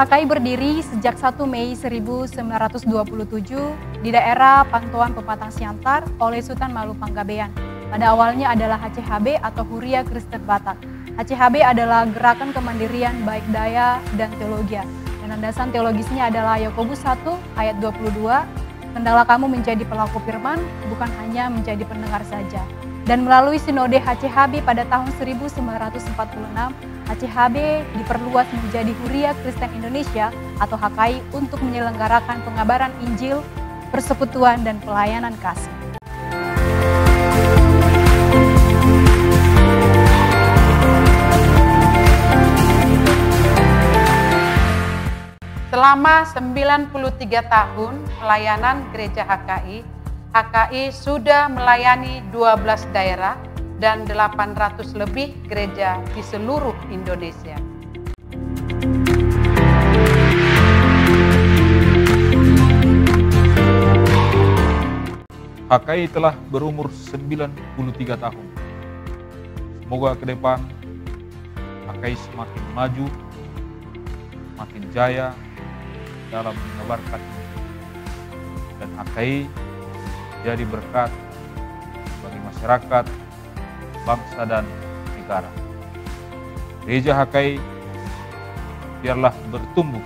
HKI berdiri sejak 1 Mei 1927 di daerah Pantuan Pematang Siantar oleh Sultan Malupanggabean. Pada awalnya adalah HCHB atau Huria Kristen Batak. HCHB adalah gerakan kemandirian baik daya dan teologia. Dan landasan teologisnya adalah Yakobus 1 ayat 22, "Hendaklah kamu menjadi pelaku firman, bukan hanya menjadi pendengar saja." Dan melalui sinode HCHB pada tahun 1946, HCHB diperluas menjadi Huria Kristen Indonesia atau HKI untuk menyelenggarakan pengabaran Injil, persekutuan, dan pelayanan kasih. Selama 93 tahun pelayanan Gereja HKI, HKI sudah melayani 12 daerah dan 800 lebih gereja di seluruh Indonesia. HKI telah berumur 93 tahun. Semoga ke depan HKI semakin maju, semakin jaya dalam menebarkan Injil. Dan HKI jadi berkat bagi masyarakat, bangsa dan negara. Gereja HKI biarlah bertumbuh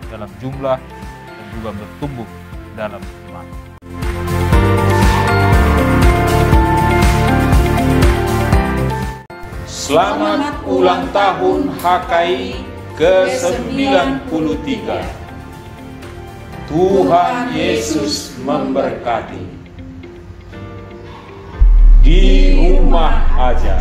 dalam jumlah dan juga bertumbuh dalam iman. Selamat ulang tahun HKI ke-93. Tuhan Yesus memberkati. Di rumah aja.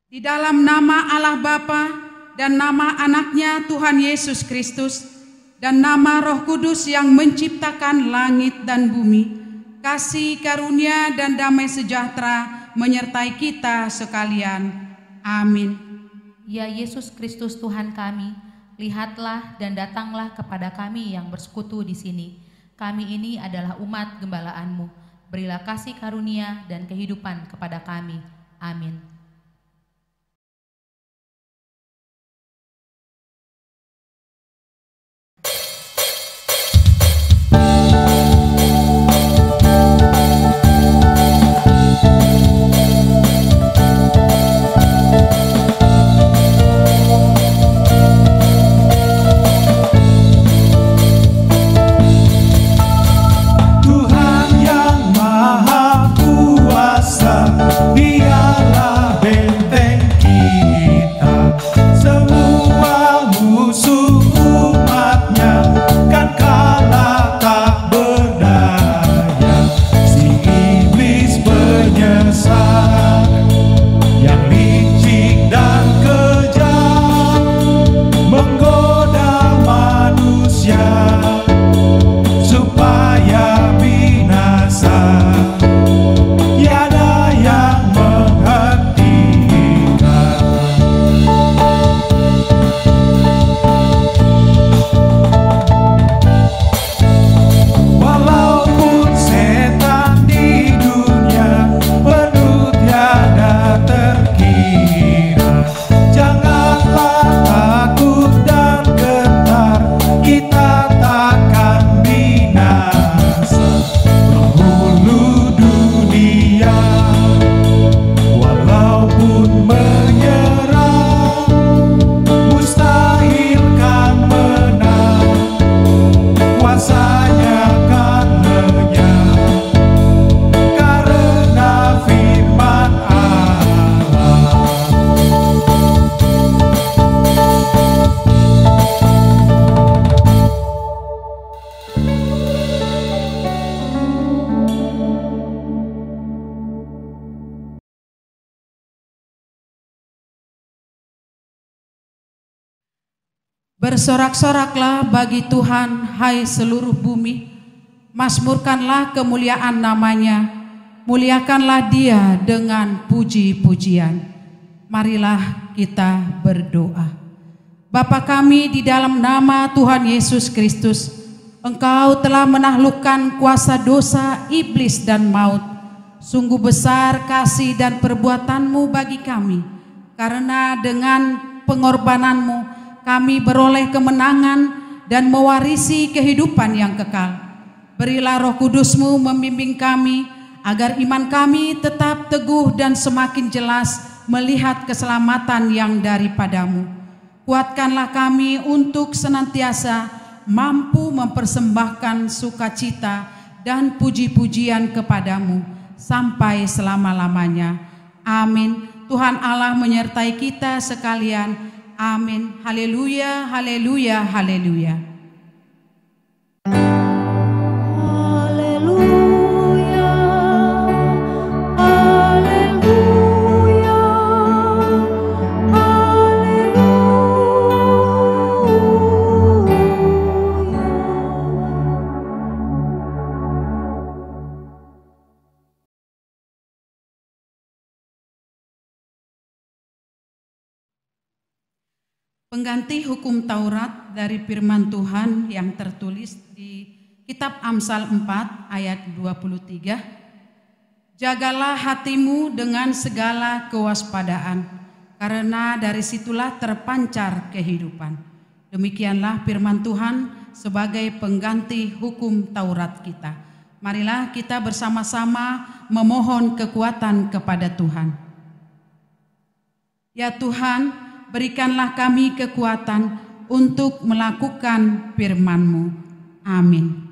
Di dalam nama Allah Bapa dan nama anaknya Tuhan Yesus Kristus dan nama Roh Kudus yang menciptakan langit dan bumi, kasih karunia dan damai sejahtera menyertai kita sekalian. Amin. Ya Yesus Kristus Tuhan kami, lihatlah dan datanglah kepada kami yang bersekutu di sini. Kami ini adalah umat gembala-Mu. Berilah kasih karunia dan kehidupan kepada kami. Amin. Bersorak-soraklah bagi Tuhan, hai seluruh bumi. Mazmurkanlah kemuliaan namanya. Muliakanlah Dia dengan puji-pujian. Marilah kita berdoa. Bapa kami, di dalam nama Tuhan Yesus Kristus, Engkau telah menaklukkan kuasa dosa, iblis dan maut. Sungguh besar kasih dan perbuatan-Mu bagi kami. Karena dengan pengorbanan-Mu kami beroleh kemenangan dan mewarisi kehidupan yang kekal. Berilah Roh Kudus-Mu membimbing kami, agar iman kami tetap teguh dan semakin jelas melihat keselamatan yang daripada-Mu. Kuatkanlah kami untuk senantiasa mampu mempersembahkan sukacita dan puji-pujian kepada-Mu sampai selama-lamanya. Amin. Tuhan Allah menyertai kita sekalian. Amin. Haleluya, haleluya, haleluya. Pengganti hukum Taurat dari firman Tuhan yang tertulis di kitab Amsal 4 ayat 23. Jagalah hatimu dengan segala kewaspadaan, karena dari situlah terpancar kehidupan. Demikianlah firman Tuhan sebagai pengganti hukum Taurat kita. Marilah kita bersama-sama memohon kekuatan kepada Tuhan. Ya Tuhan, berikanlah kami kekuatan untuk melakukan firman-Mu. Amin.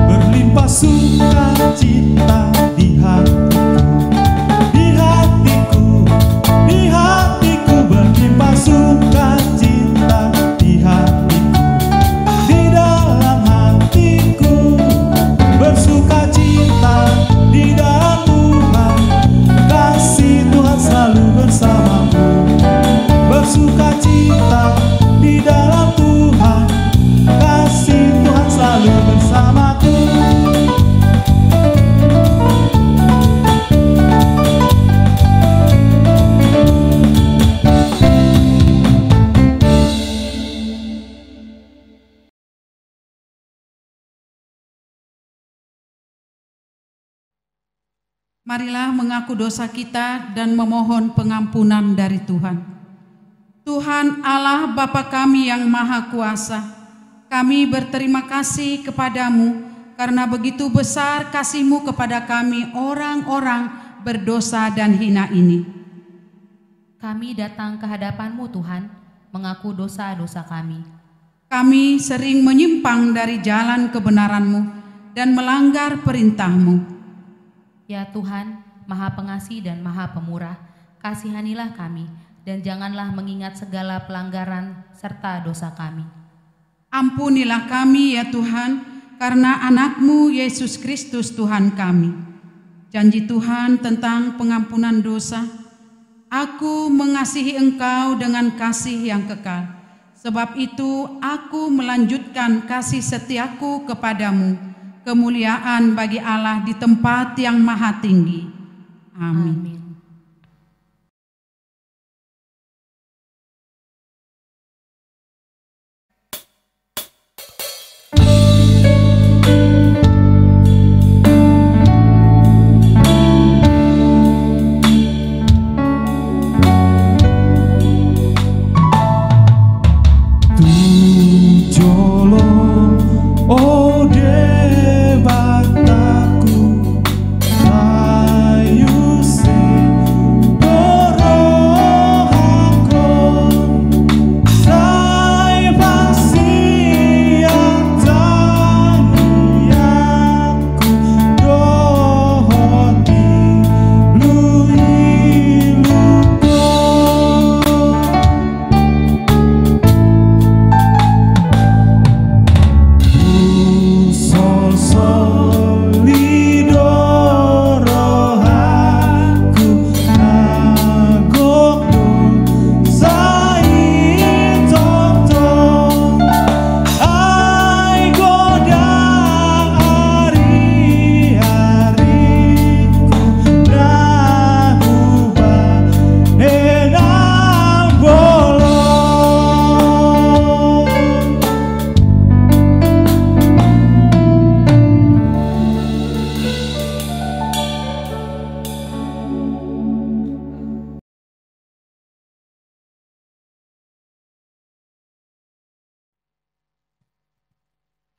Berlimpah sukacita di hatiku, Marilah mengaku dosa kita dan memohon pengampunan dari Tuhan. Tuhan Allah Bapa kami yang Maha Kuasa, kami berterima kasih kepadamu karena begitu besar kasih-Mu kepada kami orang-orang berdosa dan hina ini. Kami datang ke hadapan-Mu Tuhan, mengaku dosa-dosa kami. Kami sering menyimpang dari jalan kebenaran-Mu dan melanggar perintah-Mu. Ya Tuhan, Maha Pengasih dan Maha Pemurah, kasihanilah kami dan janganlah mengingat segala pelanggaran serta dosa kami. Ampunilah kami ya Tuhan, karena anak-Mu Yesus Kristus Tuhan kami. Janji Tuhan tentang pengampunan dosa, aku mengasihi Engkau dengan kasih yang kekal. Sebab itu aku melanjutkan kasih setiaku kepadamu. Kemuliaan bagi Allah di tempat yang maha tinggi. Amin. Amin.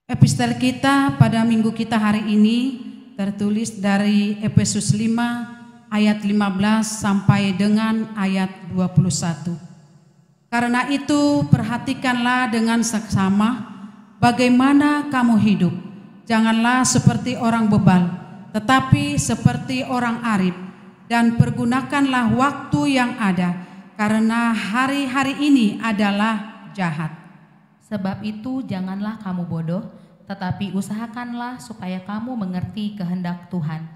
Epistel kita pada minggu kita hari ini tertulis dari Efesus 5 ayat 15 sampai dengan ayat 21. Karena itu perhatikanlah dengan seksama bagaimana kamu hidup. Janganlah seperti orang bebal, tetapi seperti orang arif, dan pergunakanlah waktu yang ada, karena hari-hari ini adalah jahat. Sebab itu janganlah kamu bodoh, tetapi usahakanlah supaya kamu mengerti kehendak Tuhan.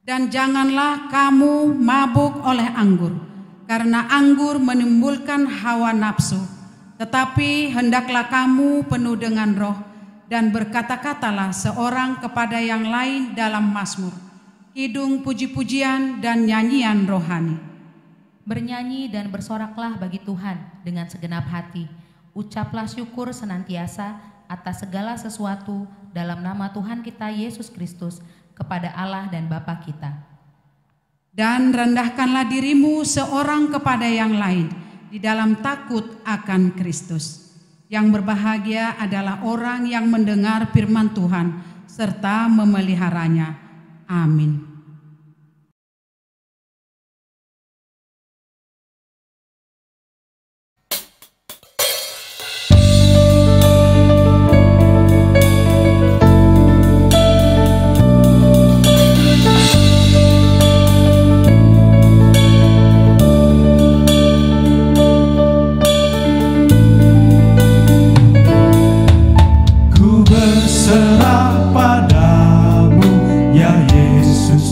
Dan janganlah kamu mabuk oleh anggur, karena anggur menimbulkan hawa nafsu. Tetapi hendaklah kamu penuh dengan roh, dan berkata-katalah seorang kepada yang lain dalam mazmur, kidung puji-pujian dan nyanyian rohani. Bernyanyi dan bersoraklah bagi Tuhan dengan segenap hati. Ucaplah syukur senantiasa atas segala sesuatu dalam nama Tuhan kita Yesus Kristus kepada Allah dan Bapa kita. Dan rendahkanlah dirimu seorang kepada yang lain di dalam takut akan Kristus. Yang berbahagia adalah orang yang mendengar firman Tuhan serta memeliharanya. Amin. Berserah padamu ya Yesus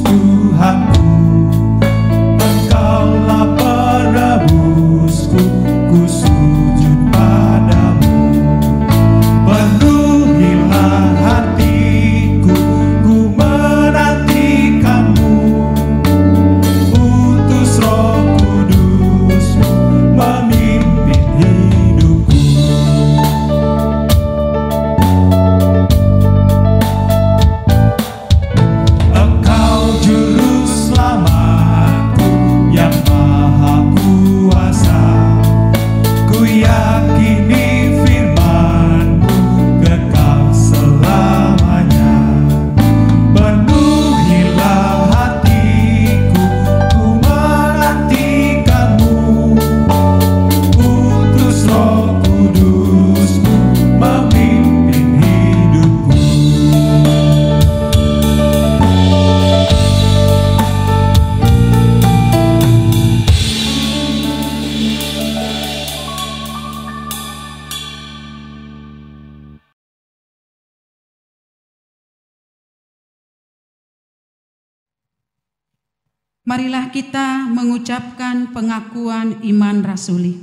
Marilah kita mengucapkan pengakuan iman rasuli.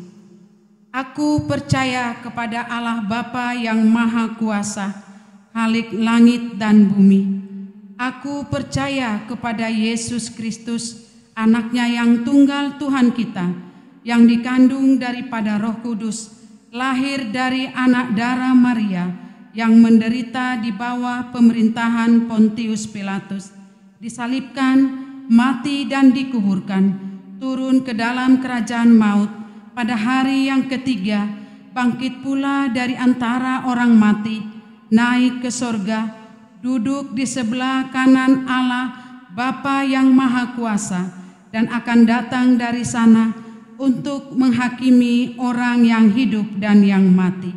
Aku percaya kepada Allah Bapa yang Maha Kuasa, Khalik langit dan bumi. Aku percaya kepada Yesus Kristus, Anaknya yang tunggal Tuhan kita, yang dikandung daripada Roh Kudus, lahir dari anak darah Maria, yang menderita di bawah pemerintahan Pontius Pilatus, disalibkan, mati dan dikuburkan, turun ke dalam kerajaan maut, pada hari yang ketiga bangkit pula dari antara orang mati, naik ke sorga, duduk di sebelah kanan Allah Bapa yang Maha Kuasa, dan akan datang dari sana untuk menghakimi orang yang hidup dan yang mati.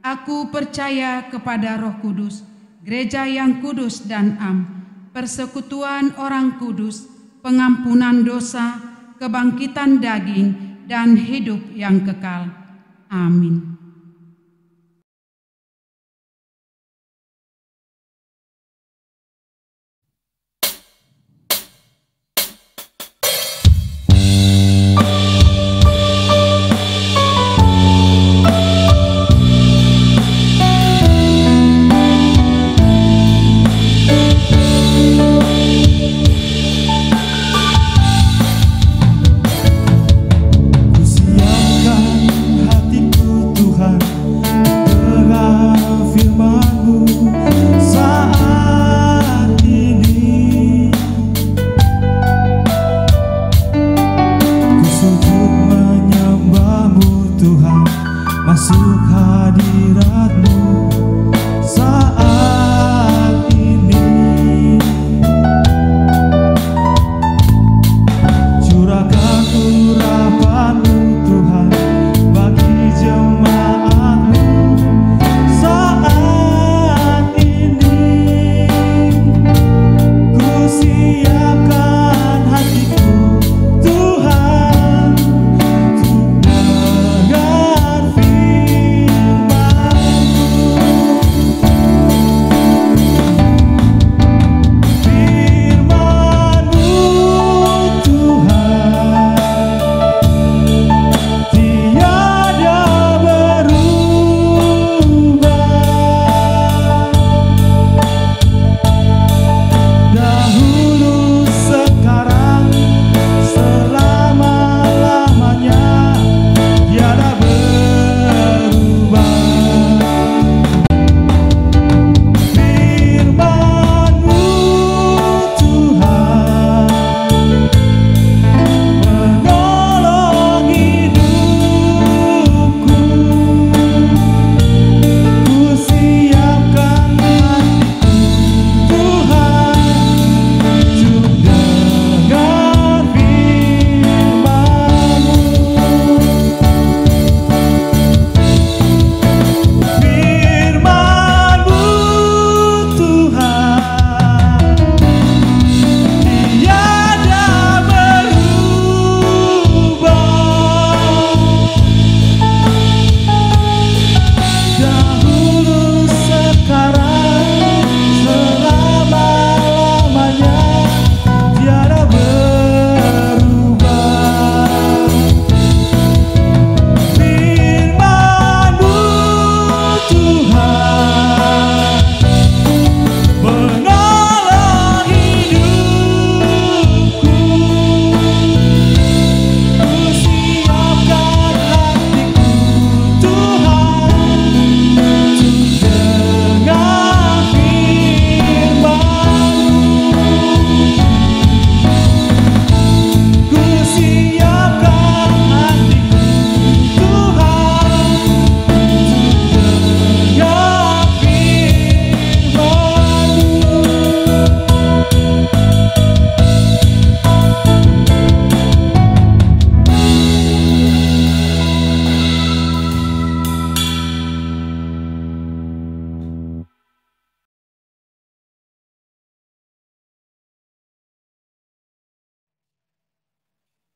Aku percaya kepada Roh Kudus, gereja yang kudus dan am, persekutuan orang kudus, pengampunan dosa, kebangkitan daging, dan hidup yang kekal. Amin.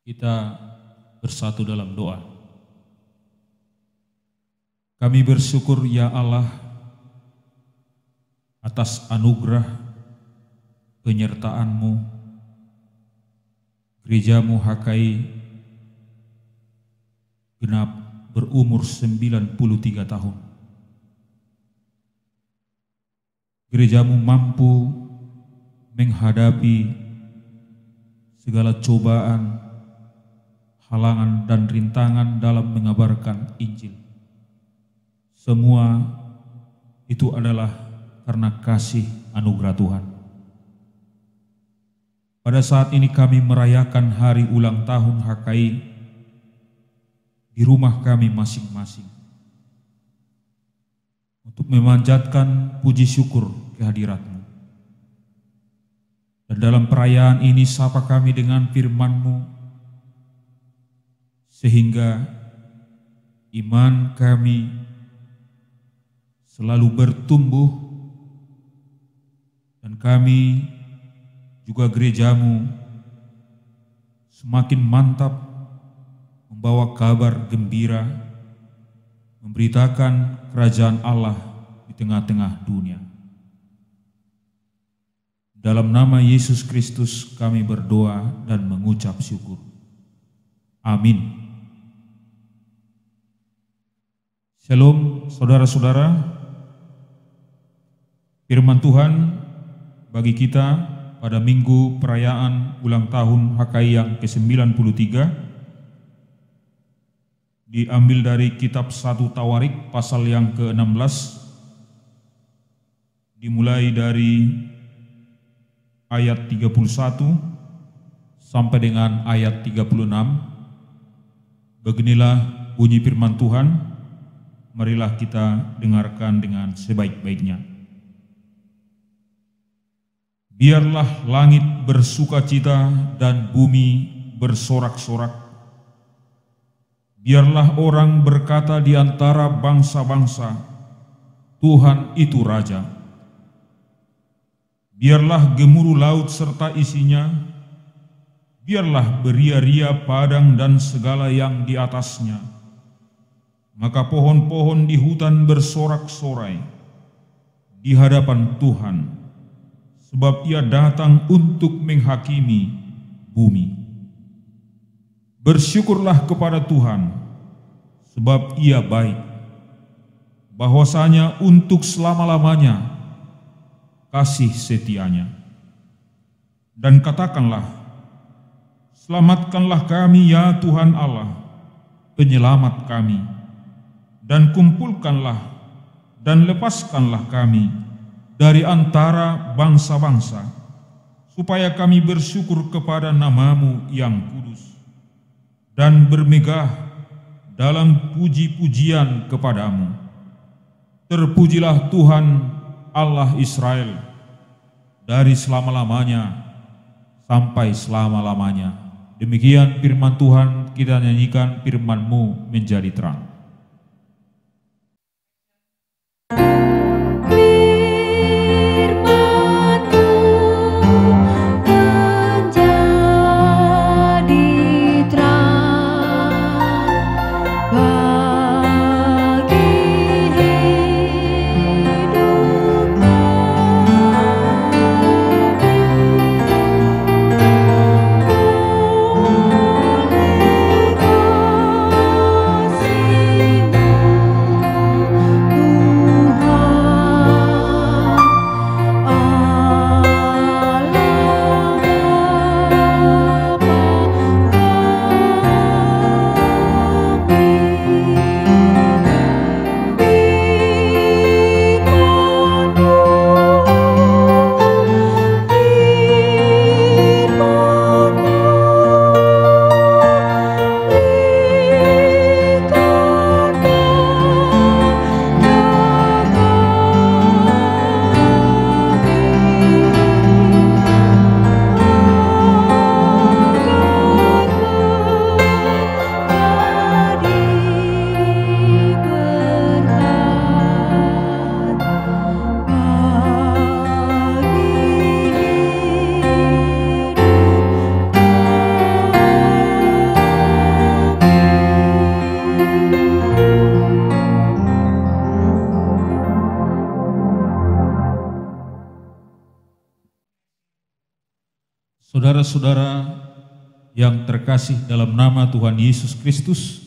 Kita bersatu dalam doa. Kami bersyukur ya Allah atas anugerah penyertaan-Mu gerejamu HKI genap berumur 93 tahun. Gerejamu mampu menghadapi segala cobaan, halangan dan rintangan dalam mengabarkan Injil. Semua itu adalah karena kasih anugerah Tuhan. Pada saat ini kami merayakan hari ulang tahun HKI di rumah kami masing-masing untuk memanjatkan puji syukur kehadirat-Mu. Dan dalam perayaan ini sapa kami dengan firman-Mu, sehingga iman kami selalu bertumbuh, dan kami juga gerejamu semakin mantap membawa kabar gembira, memberitakan kerajaan Allah di tengah-tengah dunia. Dalam nama Yesus Kristus kami berdoa dan mengucap syukur. Amin. Shalom saudara-saudara. Firman Tuhan bagi kita pada minggu perayaan ulang tahun HKI yang ke-93 diambil dari kitab 1 Tawarik pasal yang ke-16, dimulai dari ayat 31 sampai dengan ayat 36. Beginilah bunyi firman Tuhan, marilah kita dengarkan dengan sebaik-baiknya. Biarlah langit bersukacita dan bumi bersorak-sorak. Biarlah orang berkata di antara bangsa-bangsa, Tuhan itu Raja. Biarlah gemuruh laut serta isinya, biarlah beria-ria padang dan segala yang di atasnya. Maka pohon-pohon di hutan bersorak-sorai di hadapan Tuhan, sebab Ia datang untuk menghakimi bumi. Bersyukurlah kepada Tuhan, sebab Ia baik, bahwasanya untuk selama-lamanya kasih setianya. Dan katakanlah, selamatkanlah kami ya Tuhan Allah, penyelamat kami, dan kumpulkanlah dan lepaskanlah kami dari antara bangsa-bangsa, supaya kami bersyukur kepada nama-Mu yang kudus, dan bermegah dalam puji-pujian kepadamu. Terpujilah Tuhan Allah Israel dari selama-lamanya sampai selama-lamanya. Demikian firman Tuhan, kita nyanyikan firman-Mu menjadi terang. Saudara-saudara yang terkasih dalam nama Tuhan Yesus Kristus,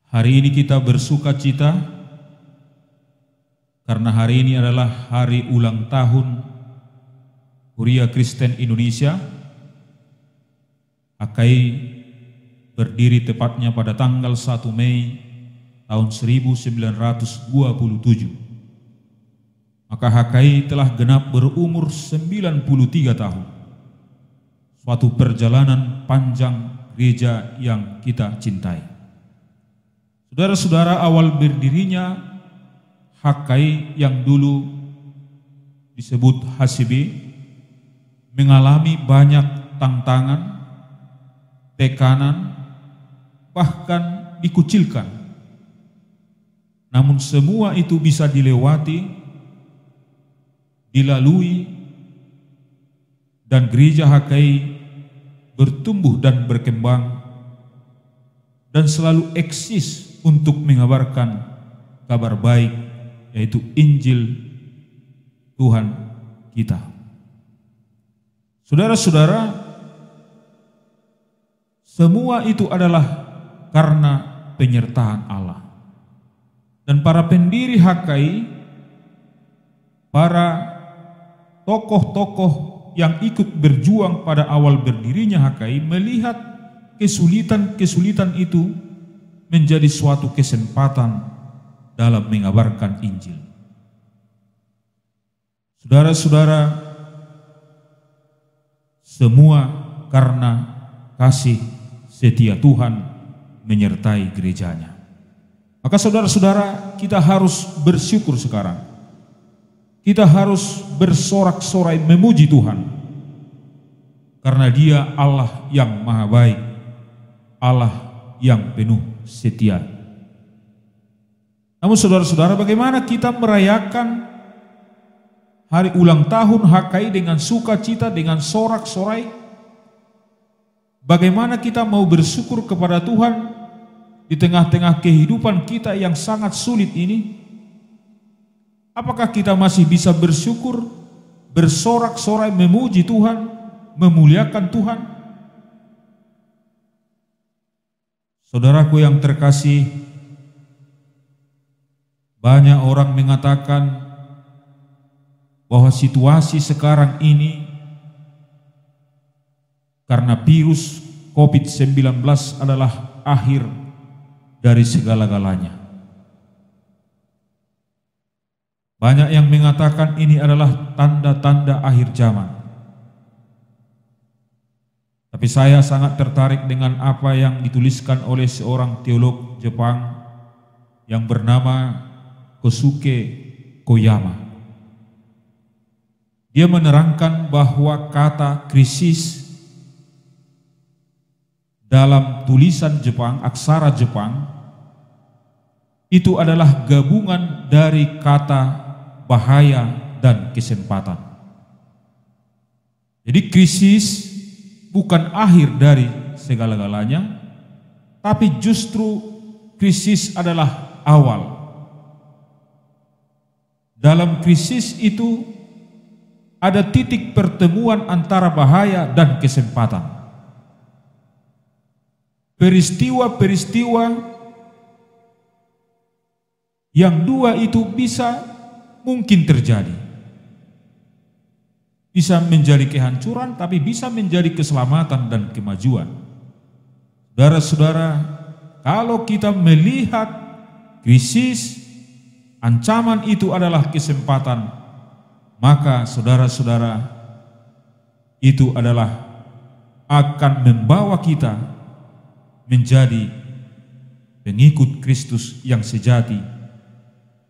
hari ini kita bersuka cita karena hari ini adalah hari ulang tahun Huria Kristen Indonesia. HKI berdiri tepatnya pada tanggal 1 Mei tahun 1927. Maka HKI telah genap berumur 93 tahun. Suatu perjalanan panjang gereja yang kita cintai. Saudara-saudara, awal berdirinya HKI yang dulu disebut HCB mengalami banyak tantangan, tekanan, bahkan dikucilkan. Namun semua itu bisa dilewati, dilalui, dan gereja HKI bertumbuh dan berkembang dan selalu eksis untuk mengabarkan kabar baik, yaitu Injil Tuhan kita. Saudara-saudara, semua itu adalah karena penyertaan Allah. Dan para pendiri HKI, para tokoh-tokoh yang ikut berjuang pada awal berdirinya HKI melihat kesulitan-kesulitan itu menjadi suatu kesempatan dalam mengabarkan Injil. Saudara-saudara, semua karena kasih setia Tuhan menyertai gerejanya. Maka saudara-saudara, kita harus bersyukur sekarang. Kita harus bersorak-sorai memuji Tuhan. Karena Dia Allah yang maha baik, Allah yang penuh setia. Namun saudara-saudara, bagaimana kita merayakan hari ulang tahun HKI dengan sukacita, dengan sorak-sorai? Bagaimana kita mau bersyukur kepada Tuhan di tengah-tengah kehidupan kita yang sangat sulit ini? Apakah kita masih bisa bersyukur, bersorak-sorai memuji Tuhan, memuliakan Tuhan? Saudaraku yang terkasih, banyak orang mengatakan bahwa situasi sekarang ini karena virus COVID-19 adalah akhir dari segala-galanya. Banyak yang mengatakan ini adalah tanda-tanda akhir zaman. Tapi saya sangat tertarik dengan apa yang dituliskan oleh seorang teolog Jepang yang bernama Kosuke Koyama. Dia menerangkan bahwa kata krisis dalam tulisan Jepang, aksara Jepang, itu adalah gabungan dari kata bahaya dan kesempatan. Jadi krisis bukan akhir dari segala-galanya, tapi justru krisis adalah awal. Dalam krisis itu ada titik pertemuan antara bahaya dan kesempatan. Peristiwa-peristiwa yang dua itu bisa mungkin terjadi. Bisa menjadi kehancuran, tapi bisa menjadi keselamatan dan kemajuan. Saudara-saudara, kalau kita melihat krisis, ancaman itu adalah kesempatan, maka saudara-saudara, itu adalah akan membawa kita menjadi pengikut Kristus yang sejati.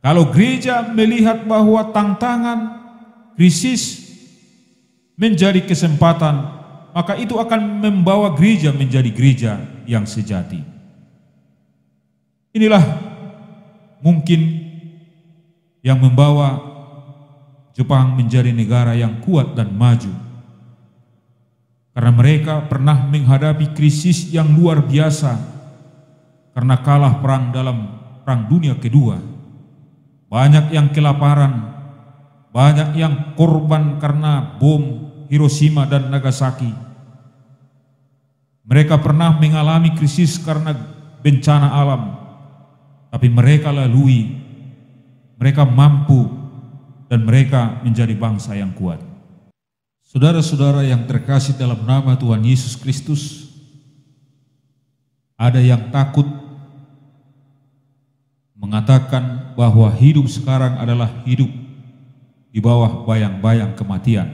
Kalau gereja melihat bahwa tantangan, krisis menjadi kesempatan, maka itu akan membawa gereja menjadi gereja yang sejati. Inilah mungkin yang membawa Jepang menjadi negara yang kuat dan maju. Karena mereka pernah menghadapi krisis yang luar biasa karena kalah perang dalam Perang Dunia Kedua. Banyak yang kelaparan, banyak yang korban karena bom Hiroshima dan Nagasaki. Mereka pernah mengalami krisis karena bencana alam, tapi mereka lalui, mereka mampu, dan mereka menjadi bangsa yang kuat. Saudara-saudara yang terkasih dalam nama Tuhan Yesus Kristus, ada yang takut mengatakan bahwa hidup sekarang adalah hidup di bawah bayang-bayang kematian.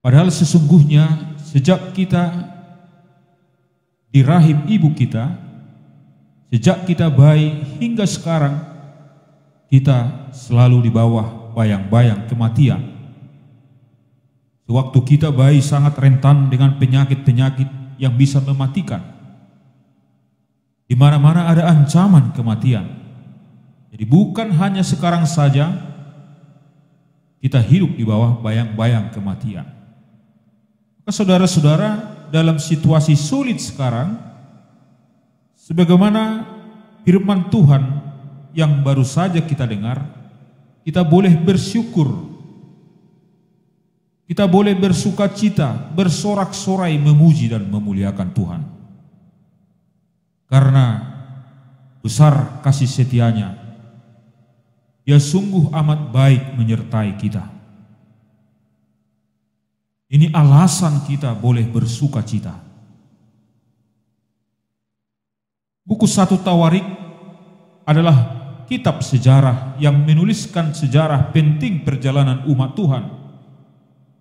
Padahal sesungguhnya sejak kita di rahim ibu kita, sejak kita bayi hingga sekarang, kita selalu di bawah bayang-bayang kematian. Sewaktu kita bayi sangat rentan dengan penyakit-penyakit yang bisa mematikan. Di mana-mana ada ancaman kematian. Jadi bukan hanya sekarang saja kita hidup di bawah bayang-bayang kematian. Maka saudara-saudara, dalam situasi sulit sekarang, sebagaimana firman Tuhan yang baru saja kita dengar, kita boleh bersyukur, kita boleh bersukacita, bersorak-sorai memuji dan memuliakan Tuhan. Karena besar kasih setianya, Dia sungguh amat baik menyertai kita. Ini alasan kita boleh bersukacita. Buku 1 Tawarik adalah kitab sejarah yang menuliskan sejarah penting perjalanan umat Tuhan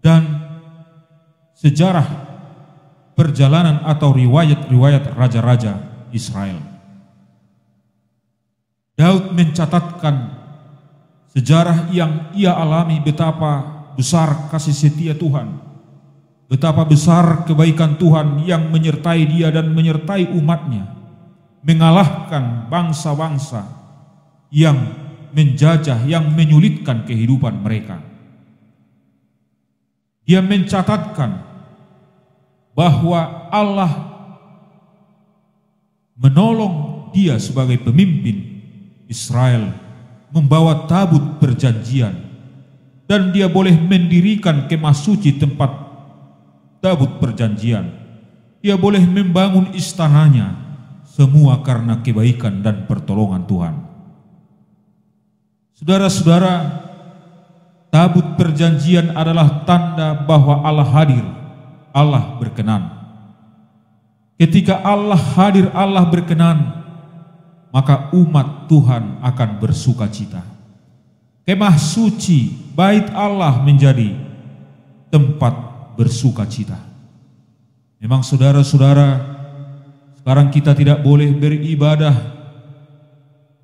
dan sejarah perjalanan atau riwayat-riwayat raja-raja Israel. Daud mencatatkan sejarah yang ia alami, betapa besar kasih setia Tuhan, betapa besar kebaikan Tuhan yang menyertai dia dan menyertai umatnya, mengalahkan bangsa-bangsa yang menjajah, yang menyulitkan kehidupan mereka. Dia mencatatkan bahwa Allah menolong dia sebagai pemimpin Israel membawa tabut perjanjian, dan dia boleh mendirikan kemah suci tempat tabut perjanjian. Dia boleh membangun istananya, semua karena kebaikan dan pertolongan Tuhan. Saudara-saudara, tabut perjanjian adalah tanda bahwa Allah hadir, Allah berkenan. Ketika Allah hadir, Allah berkenan, maka umat Tuhan akan bersukacita. Kemah suci, bait Allah menjadi tempat bersukacita. Memang saudara-saudara, sekarang kita tidak boleh beribadah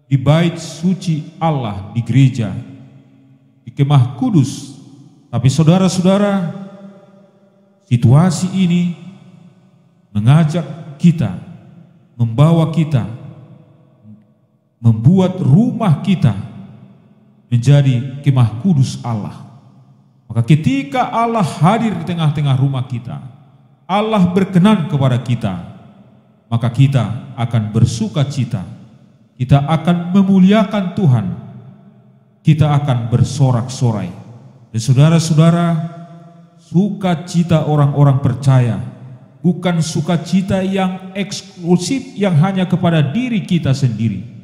di bait suci Allah, di gereja, di kemah kudus. Tapi saudara-saudara, situasi ini mengajak kita, membawa kita, membuat rumah kita menjadi kemah kudus Allah. Maka ketika Allah hadir di tengah-tengah rumah kita, Allah berkenan kepada kita, maka kita akan bersukacita, kita akan memuliakan Tuhan, kita akan bersorak-sorai. Dan saudara-saudara, sukacita orang-orang percaya bukan sukacita yang eksklusif yang hanya kepada diri kita sendiri.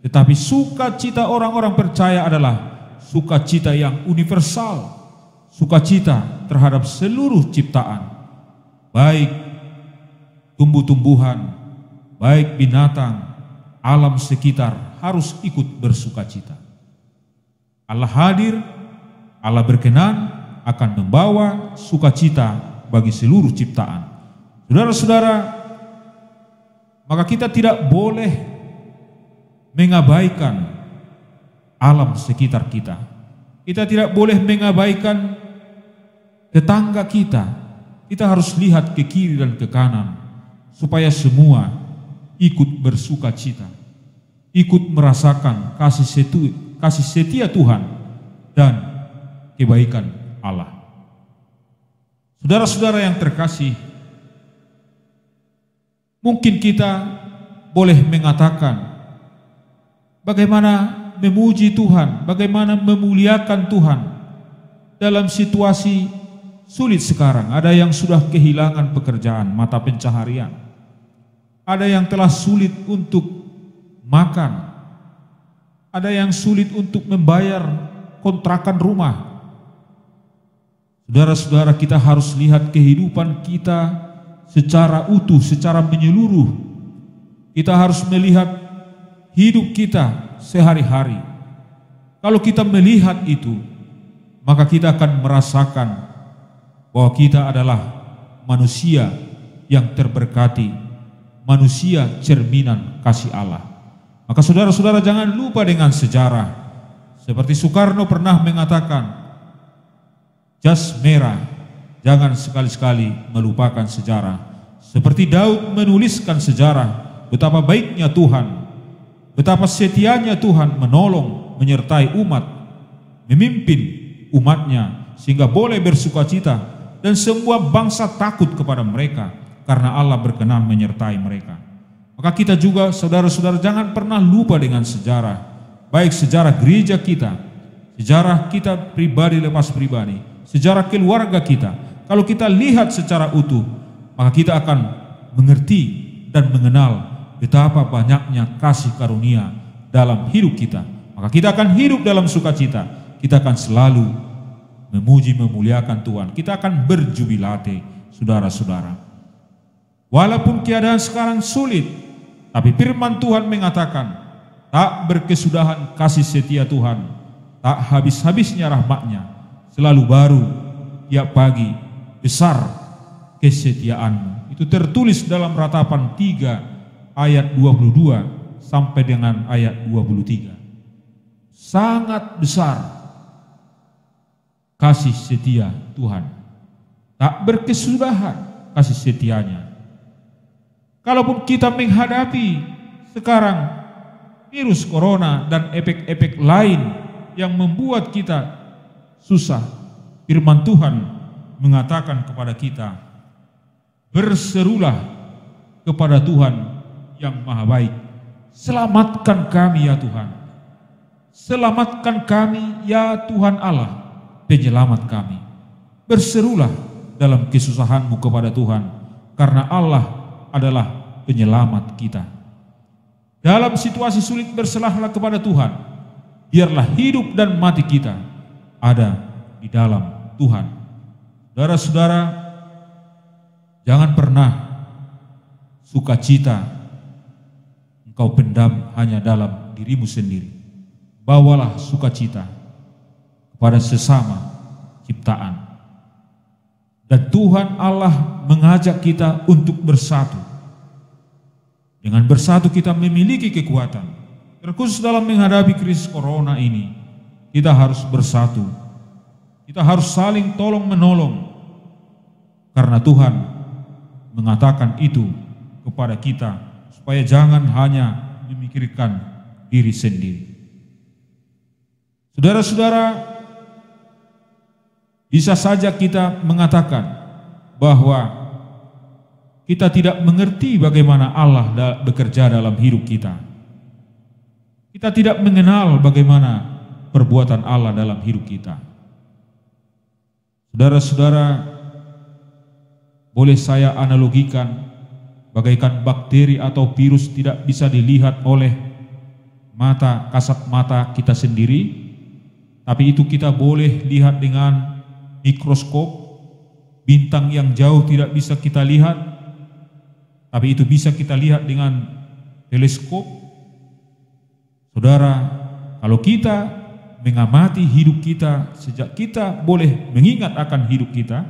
Tetapi sukacita orang-orang percaya adalah sukacita yang universal, sukacita terhadap seluruh ciptaan, baik tumbuh-tumbuhan, baik binatang, alam sekitar harus ikut bersukacita. Allah hadir, Allah berkenan akan membawa sukacita bagi seluruh ciptaan. Saudara-saudara, maka kita tidak boleh mengabaikan alam sekitar kita. Kita tidak boleh mengabaikan tetangga kita. Kita harus lihat ke kiri dan ke kanan supaya semua ikut bersukacita, ikut merasakan kasih setia Tuhan dan kebaikan Allah. Saudara-saudara yang terkasih, mungkin kita boleh mengatakan bagaimana memuji Tuhan, bagaimana memuliakan Tuhan dalam situasi sulit sekarang, ada yang sudah kehilangan pekerjaan, mata pencaharian. Ada yang telah sulit untuk makan. Ada yang sulit untuk membayar kontrakan rumah. Saudara-saudara, kita harus lihat kehidupan kita secara utuh, secara menyeluruh. Kita harus melihat hidup kita sehari-hari. Kalau kita melihat itu, maka kita akan merasakan bahwa kita adalah manusia yang terberkati, manusia cerminan kasih Allah. Maka saudara-saudara, jangan lupa dengan sejarah. Seperti Soekarno pernah mengatakan, jas merah, jangan sekali-sekali melupakan sejarah. Seperti Daud menuliskan sejarah, betapa baiknya Tuhan, betapa setianya Tuhan menolong, menyertai umat, memimpin umatnya sehingga boleh bersukacita, dan semua bangsa takut kepada mereka karena Allah berkenan menyertai mereka. Maka kita juga, saudara-saudara, jangan pernah lupa dengan sejarah, baik sejarah gereja kita, sejarah kita pribadi lepas pribadi, sejarah keluarga kita. Kalau kita lihat secara utuh, maka kita akan mengerti dan mengenal betapa banyaknya kasih karunia dalam hidup kita. Maka kita akan hidup dalam sukacita, kita akan selalu memuji memuliakan Tuhan, kita akan berjubilate, saudara-saudara. Walaupun keadaan sekarang sulit, tapi firman Tuhan mengatakan, tak berkesudahan kasih setia Tuhan, tak habis-habisnya rahmat-Nya, selalu baru tiap pagi, besar kesetiaanmu. Itu tertulis dalam Ratapan 3 ayat 22 sampai dengan ayat 23. Sangat besar kasih setia Tuhan, tak berkesudahan kasih setianya. Kalaupun kita menghadapi sekarang virus corona dan efek-efek lain yang membuat kita susah, firman Tuhan mengatakan kepada kita, berserulah kepada Tuhan yang Maha Baik, selamatkan kami ya Tuhan, selamatkan kami ya Tuhan Allah, penyelamat kami. Berserulah dalam kesusahanmu kepada Tuhan, karena Allah adalah penyelamat kita. Dalam situasi sulit berserahlah kepada Tuhan. Biarlah hidup dan mati kita ada di dalam Tuhan. Saudara-saudara, jangan pernah sukacita engkau pendam hanya dalam dirimu sendiri. Bawalah sukacita kepada sesama ciptaan. Dan Tuhan Allah mengajak kita untuk bersatu. Dengan bersatu kita memiliki kekuatan. Terkhusus dalam menghadapi krisis corona ini, kita harus bersatu. Kita harus saling tolong menolong. Karena Tuhan mengatakan itu kepada kita, supaya jangan hanya memikirkan diri sendiri. Saudara-saudara, bisa saja kita mengatakan bahwa kita tidak mengerti bagaimana Allah bekerja dalam hidup kita. Kita tidak mengenal bagaimana perbuatan Allah dalam hidup kita. Saudara-saudara, boleh saya analogikan bagaikan bakteri atau virus tidak bisa dilihat oleh mata, kasat mata kita sendiri, tapi itu kita boleh lihat dengan mikroskop. Bintang yang jauh tidak bisa kita lihat, tapi itu bisa kita lihat dengan teleskop. Saudara, kalau kita mengamati hidup kita sejak kita boleh mengingat akan hidup kita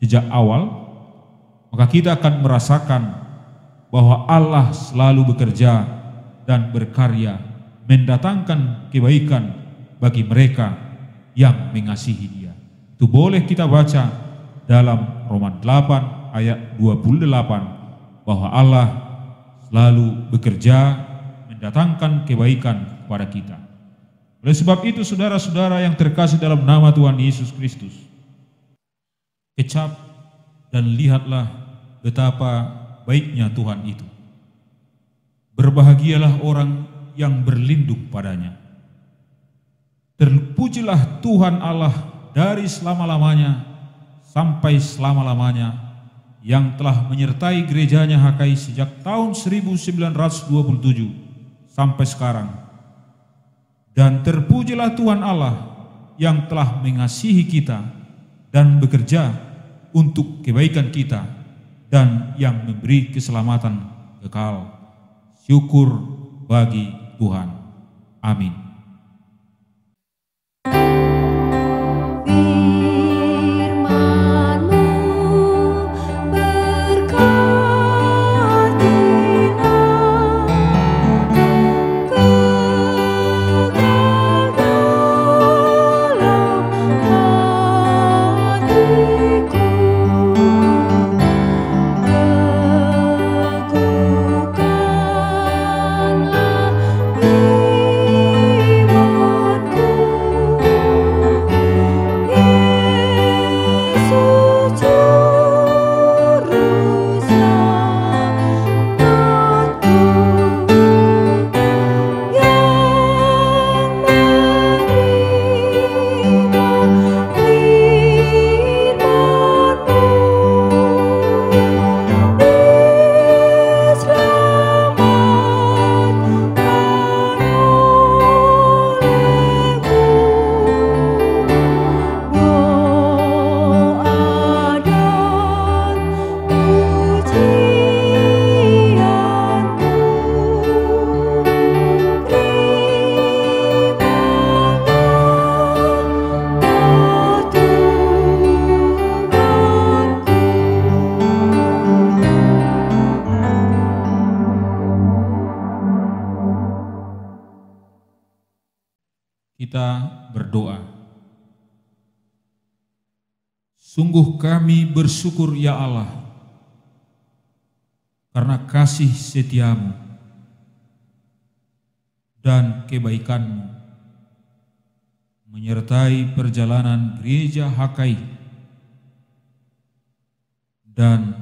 sejak awal, maka kita akan merasakan bahwa Allah selalu bekerja dan berkarya mendatangkan kebaikan bagi mereka yang mengasihi Dia. Itu boleh kita baca dalam Roma 8 ayat 28, bahwa Allah selalu bekerja mendatangkan kebaikan kepada kita. Oleh sebab itu, saudara-saudara yang terkasih dalam nama Tuhan Yesus Kristus, kecap dan lihatlah betapa baiknya Tuhan itu. Berbahagialah orang yang berlindung padanya. Terpujilah Tuhan Allah dari selama-lamanya sampai selama-lamanya, yang telah menyertai gerejanya HKI sejak tahun 1927 sampai sekarang. Dan terpujilah Tuhan Allah yang telah mengasihi kita dan bekerja untuk kebaikan kita dan yang memberi keselamatan kekal. Syukur bagi Tuhan. Amin. Kita berdoa. Sungguh kami bersyukur ya Allah, karena kasih setiamu dan kebaikanmu menyertai perjalanan gereja HKI dan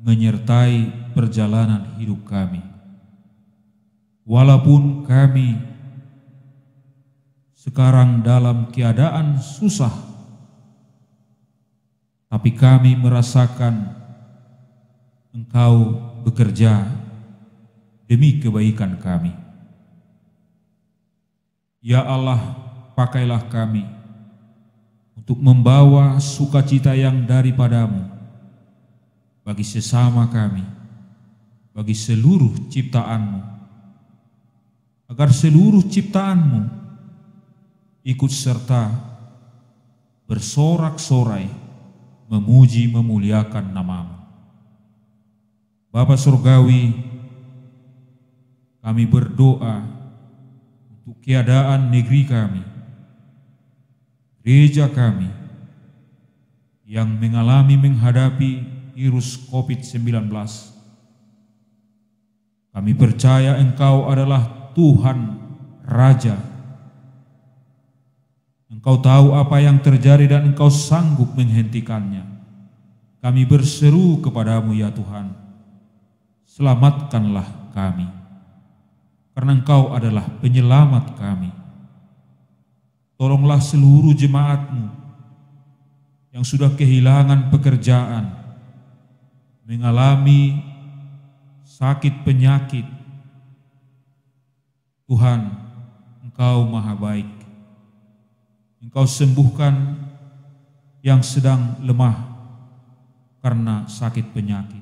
menyertai perjalanan hidup kami. Walaupun kami sekarang dalam keadaan susah, tapi kami merasakan Engkau bekerja demi kebaikan kami. Ya Allah, pakailah kami untuk membawa sukacita yang daripadamu bagi sesama kami, bagi seluruh ciptaanmu, agar seluruh ciptaanmu ikut serta bersorak-sorai memuji memuliakan namamu. Bapa Surgawi, kami berdoa untuk keadaan negeri kami, gereja kami yang menghadapi virus COVID-19. Kami percaya Engkau adalah Tuhan Raja. Engkau tahu apa yang terjadi dan Engkau sanggup menghentikannya. Kami berseru kepadamu ya Tuhan, selamatkanlah kami, karena Engkau adalah penyelamat kami. Tolonglah seluruh jemaat-Mu yang sudah kehilangan pekerjaan, mengalami sakit penyakit. Tuhan, Engkau maha baik. Engkau sembuhkan yang sedang lemah karena sakit penyakit.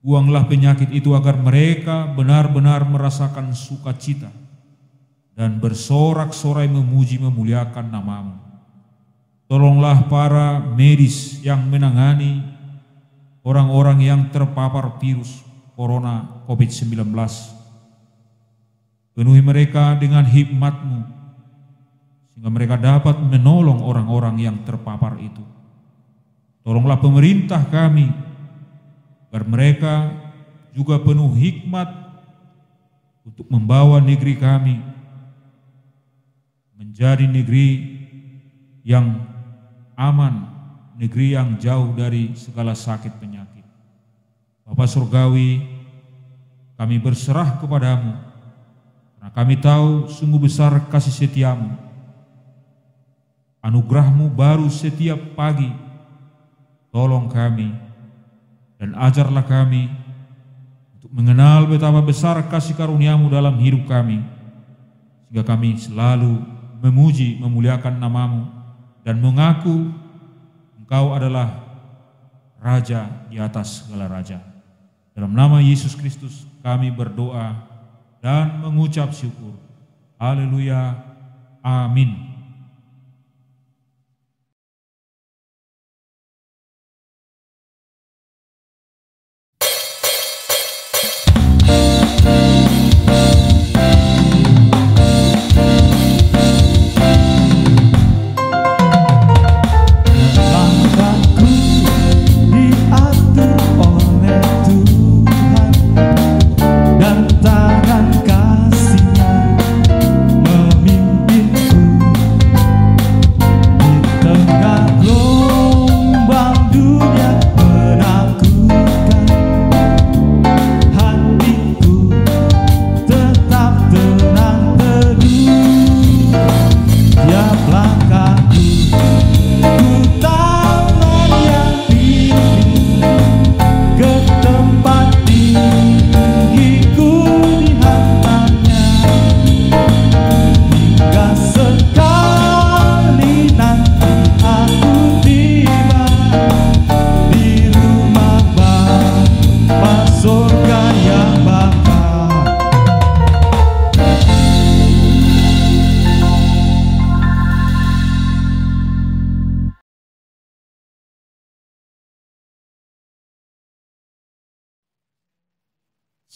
Buanglah penyakit itu agar mereka benar-benar merasakan sukacita dan bersorak-sorai memuji memuliakan namamu. Tolonglah para medis yang menangani orang-orang yang terpapar virus corona COVID-19. Penuhi mereka dengan hikmat-Mu, sehingga mereka dapat menolong orang-orang yang terpapar itu. Tolonglah pemerintah kami, agar mereka juga penuh hikmat untuk membawa negeri kami menjadi negeri yang aman, negeri yang jauh dari segala sakit penyakit. Bapa Surgawi, kami berserah kepadamu, karena kami tahu sungguh besar kasih setiamu. Anugerah-Mu baru setiap pagi tolong kami dan ajarlah kami untuk mengenal betapa besar kasih karunia-Mu dalam hidup kami, sehingga kami selalu memuji, memuliakan nama-Mu dan mengaku Engkau adalah Raja di atas segala raja. Dalam nama Yesus Kristus kami berdoa dan mengucap syukur. Haleluya. Amin.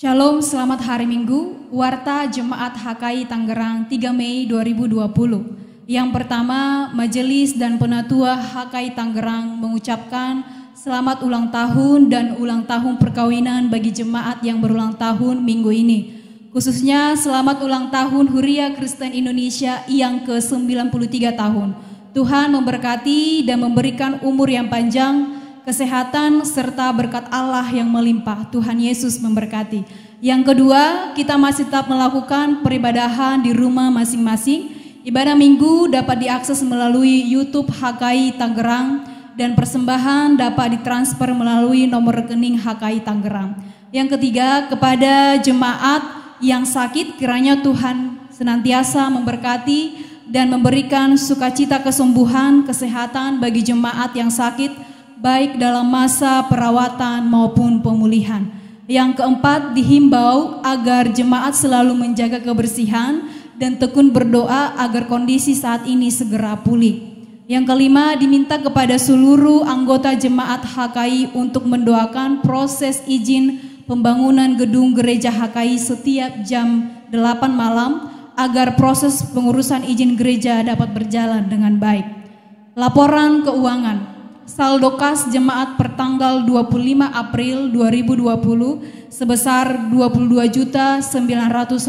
Shalom, selamat hari Minggu, Warta Jemaat HKI Tangerang 3 Mei 2020. Yang pertama, Majelis dan Penatua HKI Tangerang mengucapkan selamat ulang tahun dan ulang tahun perkawinan bagi jemaat yang berulang tahun minggu ini. Khususnya selamat ulang tahun Huria Kristen Indonesia yang ke-93 tahun. Tuhan memberkati dan memberikan umur yang panjang, kesehatan, serta berkat Allah yang melimpah. Tuhan Yesus memberkati. Yang kedua, kita masih tetap melakukan peribadahan di rumah masing-masing. Ibadah minggu dapat diakses melalui YouTube HKI Tangerang dan persembahan dapat ditransfer melalui nomor rekening HKI Tangerang. Yang ketiga, kepada jemaat yang sakit, kiranya Tuhan senantiasa memberkati dan memberikan sukacita kesembuhan, kesehatan bagi jemaat yang sakit, baik dalam masa perawatan maupun pemulihan. Yang keempat, dihimbau agar jemaat selalu menjaga kebersihan dan tekun berdoa agar kondisi saat ini segera pulih. Yang kelima, diminta kepada seluruh anggota jemaat HKI untuk mendoakan proses izin pembangunan gedung gereja HKI setiap jam 8 malam agar proses pengurusan izin gereja dapat berjalan dengan baik. Laporan keuangan. Saldo kas jemaat pertanggal 25 April 2020 sebesar Rp22.980.000.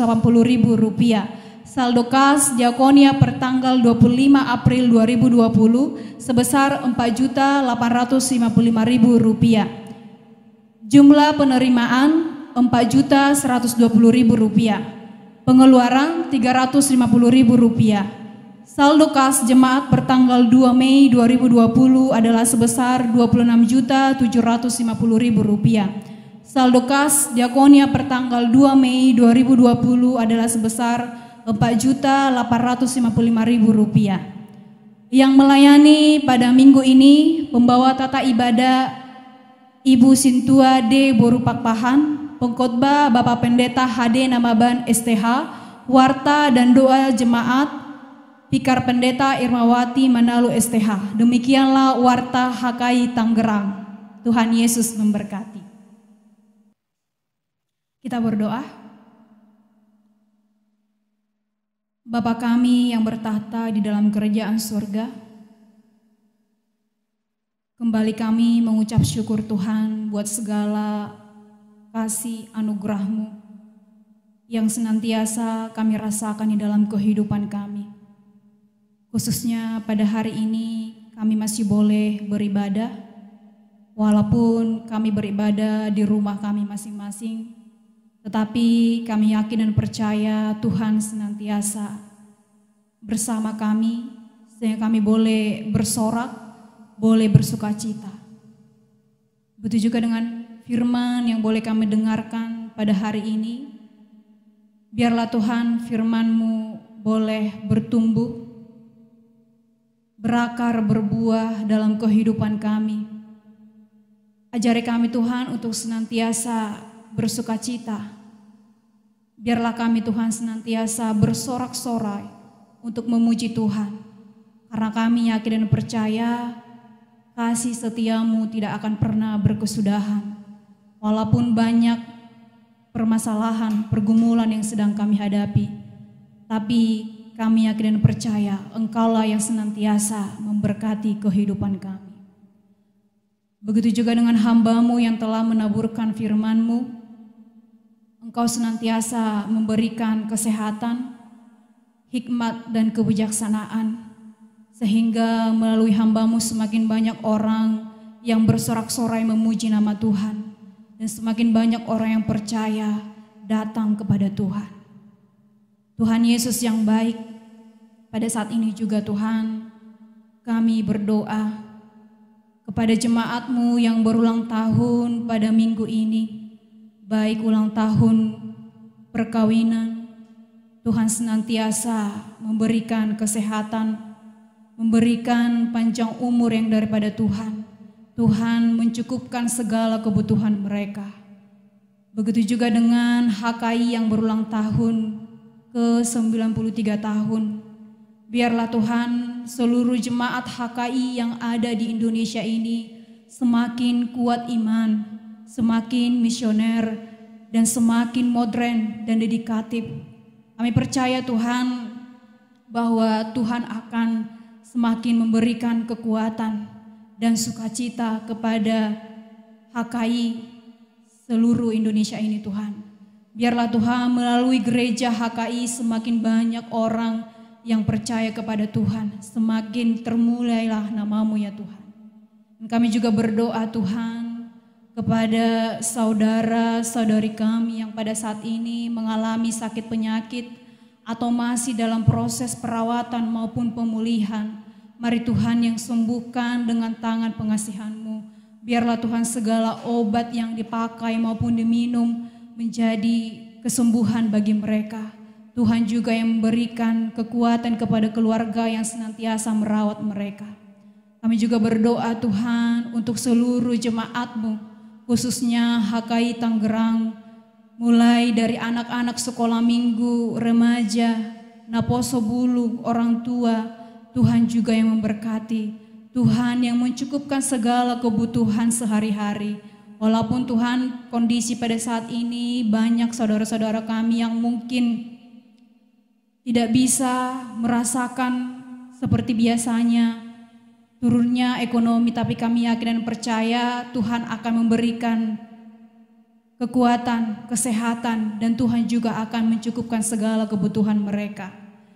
Saldo kas Diakonia pertanggal 25 April 2020 sebesar Rp4.855.000. Jumlah penerimaan Rp4.120.000. Pengeluaran Rp350.000. Saldo kas jemaat pertanggal 2 Mei 2020 adalah sebesar Rp26.750.000. Saldo kas Diakonia pertanggal 2 Mei 2020 adalah sebesar Rp4.855.000. Yang melayani pada minggu ini pembawa tata ibadah Ibu Sintua D. Borupakpahan, pengkhotbah Bapak Pendeta HD Namaban STH, warta dan doa jemaat Pikar Pendeta Irmawati Manalu STH. Demikianlah warta HKI Tangerang. Tuhan Yesus memberkati. Kita berdoa. Bapa kami yang bertahta di dalam kerajaan surga, kembali kami mengucap syukur Tuhan buat segala kasih anugerah-Mu yang senantiasa kami rasakan di dalam kehidupan kami. Khususnya pada hari ini kami masih boleh beribadah, walaupun kami beribadah di rumah kami masing-masing, tetapi kami yakin dan percaya Tuhan senantiasa bersama kami, sehingga kami boleh bersorak, boleh bersukacita. Begitu juga dengan firman yang boleh kami dengarkan pada hari ini. Biarlah Tuhan firman-Mu boleh bertumbuh, berakar, berbuah dalam kehidupan kami. Ajari kami Tuhan untuk senantiasa bersukacita. Biarlah kami Tuhan senantiasa bersorak-sorai untuk memuji Tuhan. Karena kami yakin dan percaya kasih setia-Mu tidak akan pernah berkesudahan. Walaupun banyak permasalahan, pergumulan yang sedang kami hadapi, tapi kami yakin dan percaya Engkaulah yang senantiasa memberkati kehidupan kami. Begitu juga dengan hamba-Mu yang telah menaburkan firman-Mu, Engkau senantiasa memberikan kesehatan, hikmat dan kebijaksanaan, sehingga melalui hamba-Mu semakin banyak orang yang bersorak-sorai memuji nama Tuhan, dan semakin banyak orang yang percaya datang kepada Tuhan. Tuhan Yesus yang baik, pada saat ini juga Tuhan, kami berdoa kepada jemaat-Mu yang berulang tahun pada minggu ini, baik ulang tahun perkawinan, Tuhan senantiasa memberikan kesehatan, memberikan panjang umur yang daripada Tuhan. Tuhan mencukupkan segala kebutuhan mereka. Begitu juga dengan HKI yang berulang tahun ke-93 tahun. Biarlah Tuhan seluruh jemaat HKI yang ada di Indonesia ini semakin kuat iman, semakin misioner, dan semakin modern dan dedikatif. Kami percaya Tuhan bahwa Tuhan akan semakin memberikan kekuatan dan sukacita kepada HKI seluruh Indonesia ini Tuhan. Biarlah Tuhan melalui gereja HKI semakin banyak orang yang percaya kepada Tuhan, semakin termulailah nama-Mu ya Tuhan. Dan kami juga berdoa Tuhan kepada saudara-saudari kami yang pada saat ini mengalami sakit penyakit atau masih dalam proses perawatan maupun pemulihan. Mari Tuhan yang sembuhkan dengan tangan pengasihan-Mu. Biarlah Tuhan segala obat yang dipakai maupun diminum menjadi kesembuhan bagi mereka. Tuhan juga yang memberikan kekuatan kepada keluarga yang senantiasa merawat mereka. Kami juga berdoa Tuhan untuk seluruh jemaat-Mu, khususnya HKI Tangerang, mulai dari anak-anak sekolah minggu, remaja, Naposo Bulu, orang tua. Tuhan juga yang memberkati, Tuhan yang mencukupkan segala kebutuhan sehari-hari. Walaupun Tuhan kondisi pada saat ini banyak saudara-saudara kami yang mungkin tidak bisa merasakan seperti biasanya turunnya ekonomi, tapi kami yakin dan percaya Tuhan akan memberikan kekuatan, kesehatan, dan Tuhan juga akan mencukupkan segala kebutuhan mereka.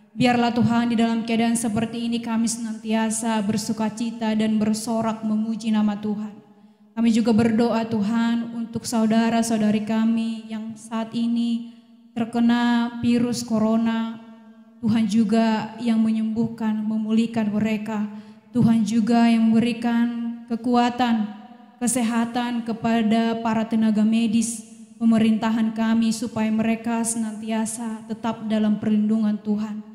Biarlah Tuhan di dalam keadaan seperti ini kami senantiasa bersukacita dan bersorak memuji nama Tuhan. Kami juga berdoa Tuhan untuk saudara-saudari kami yang saat ini terkena virus corona. Tuhan juga yang menyembuhkan, memulihkan mereka. Tuhan juga yang memberikan kekuatan, kesehatan kepada para tenaga medis pemerintahan kami supaya mereka senantiasa tetap dalam perlindungan Tuhan.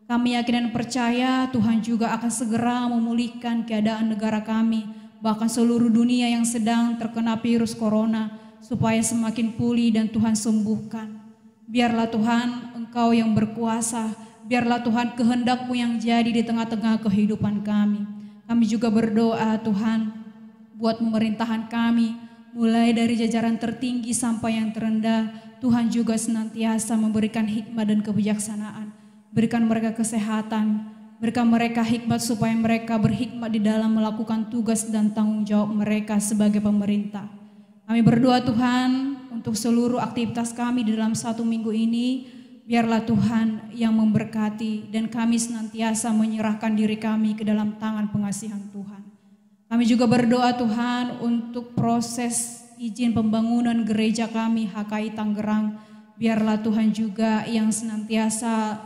Kami yakin dan percaya Tuhan juga akan segera memulihkan keadaan negara kami, bahkan seluruh dunia yang sedang terkena virus corona, supaya semakin pulih dan Tuhan sembuhkan. Biarlah Tuhan Engkau yang berkuasa, biarlah Tuhan kehendak-Mu yang jadi di tengah-tengah kehidupan kami. Kami juga berdoa Tuhan buat pemerintahan kami, mulai dari jajaran tertinggi sampai yang terendah. Tuhan juga senantiasa memberikan hikmat dan kebijaksanaan. Berikan mereka kesehatan, berikan mereka hikmat supaya mereka berhikmat di dalam melakukan tugas dan tanggung jawab mereka sebagai pemerintah. Kami berdoa Tuhan untuk seluruh aktivitas kami di dalam satu minggu ini. Biarlah Tuhan yang memberkati dan kami senantiasa menyerahkan diri kami ke dalam tangan pengasihan Tuhan. Kami juga berdoa Tuhan untuk proses izin pembangunan gereja kami HKI Tangerang. Biarlah Tuhan juga yang senantiasa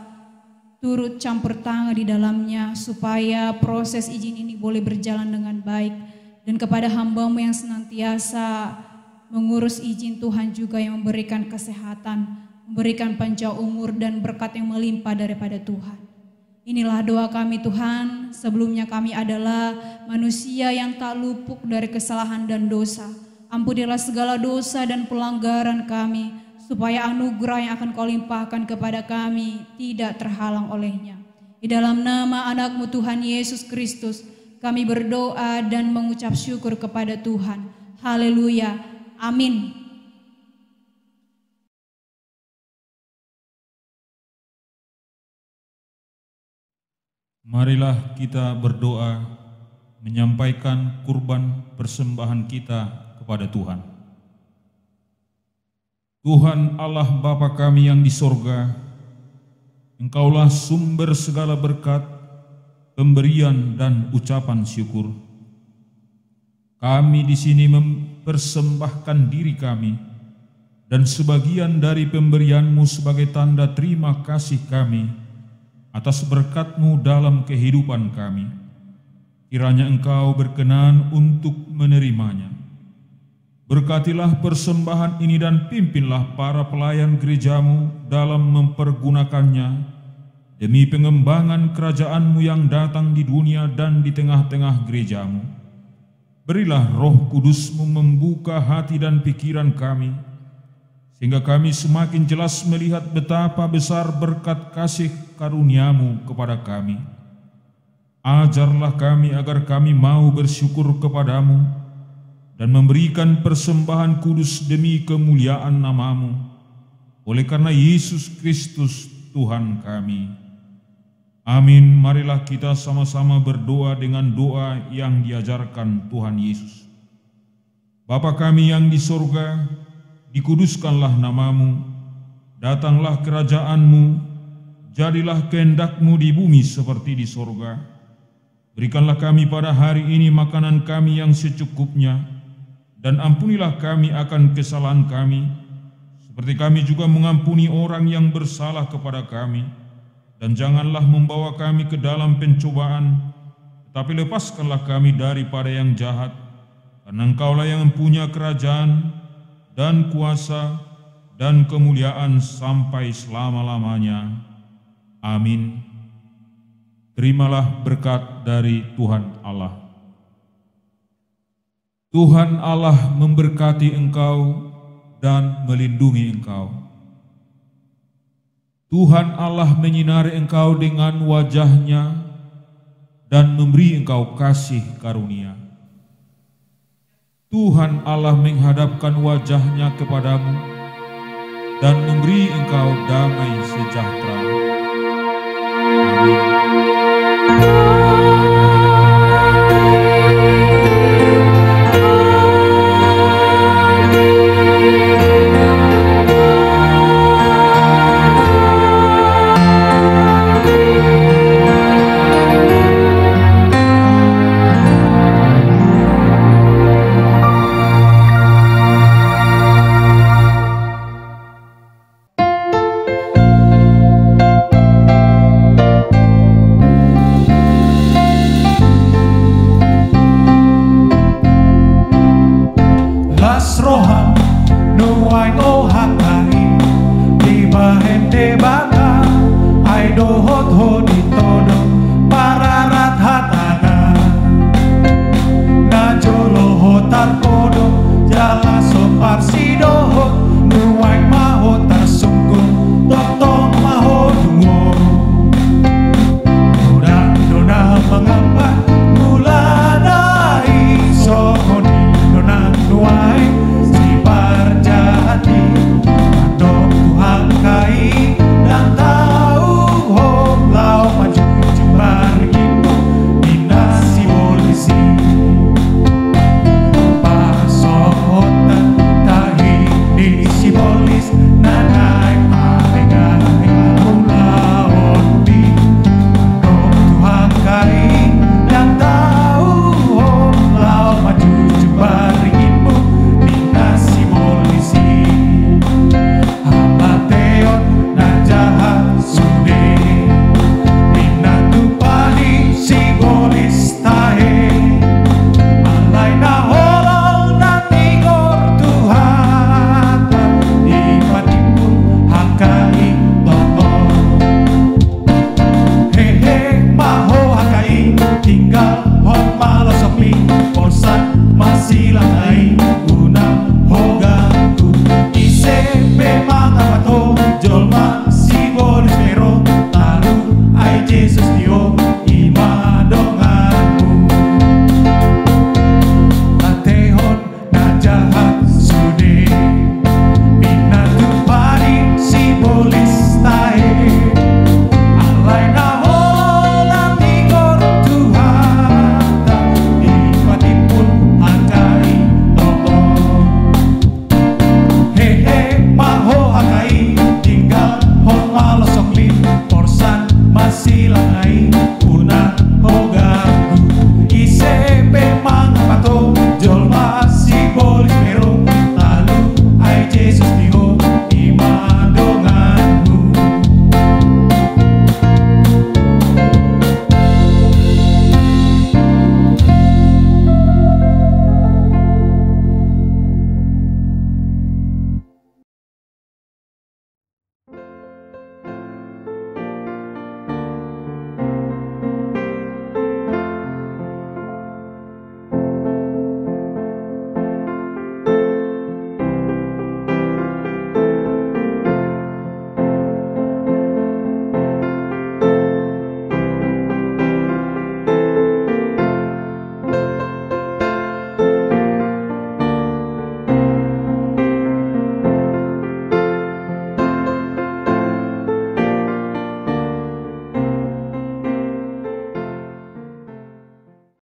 turut campur tangan di dalamnya supaya proses izin ini boleh berjalan dengan baik dan kepada hamba-Mu yang senantiasa mengurus izin Tuhan juga yang memberikan kesehatan, memberikan panjang umur dan berkat yang melimpah daripada Tuhan. Inilah doa kami Tuhan, sebelumnya kami adalah manusia yang tak luput dari kesalahan dan dosa. Ampunilah segala dosa dan pelanggaran kami, supaya anugerah yang akan Kau limpahkan kepada kami tidak terhalang olehnya. Di dalam nama anak-Mu Tuhan Yesus Kristus, kami berdoa dan mengucap syukur kepada Tuhan. Haleluya. Amin. Marilah kita berdoa menyampaikan kurban persembahan kita kepada Tuhan. Tuhan Allah Bapa kami yang di sorga, Engkaulah sumber segala berkat, pemberian dan ucapan syukur. Kami di sini mempersembahkan diri kami dan sebagian dari pemberian-Mu sebagai tanda terima kasih kami atas berkat-Mu dalam kehidupan kami. Kiranya Engkau berkenan untuk menerimanya. Berkatilah persembahan ini dan pimpinlah para pelayan gereja-Mu dalam mempergunakannya demi pengembangan kerajaan-Mu yang datang di dunia dan di tengah-tengah gereja-Mu. Berilah Roh Kudus-Mu membuka hati dan pikiran kami, sehingga kami semakin jelas melihat betapa besar berkat kasih karunia-Mu kepada kami. Ajarlah kami agar kami mau bersyukur kepadamu dan memberikan persembahan kudus demi kemuliaan nama-Mu, oleh karena Yesus Kristus Tuhan kami. Amin. Marilah kita sama-sama berdoa dengan doa yang diajarkan Tuhan Yesus. Bapa kami yang di sorga, dikuduskanlah nama-Mu, datanglah kerajaan-Mu, jadilah kehendak-Mu di bumi seperti di sorga. Berikanlah kami pada hari ini makanan kami yang secukupnya, dan ampunilah kami akan kesalahan kami, seperti kami juga mengampuni orang yang bersalah kepada kami. Dan janganlah membawa kami ke dalam pencobaan, tetapi lepaskanlah kami daripada yang jahat, karena Engkaulah yang mempunyai kerajaan, dan kuasa, dan kemuliaan sampai selama-lamanya. Amin. Terimalah berkat dari Tuhan Allah. Tuhan Allah memberkati engkau dan melindungi engkau. Tuhan Allah menyinari engkau dengan wajah-Nya dan memberi engkau kasih karunia. Tuhan Allah menghadapkan wajah-Nya kepadamu dan memberi engkau damai sejahtera. Amin. Rohan, no I know HKI, di Bahende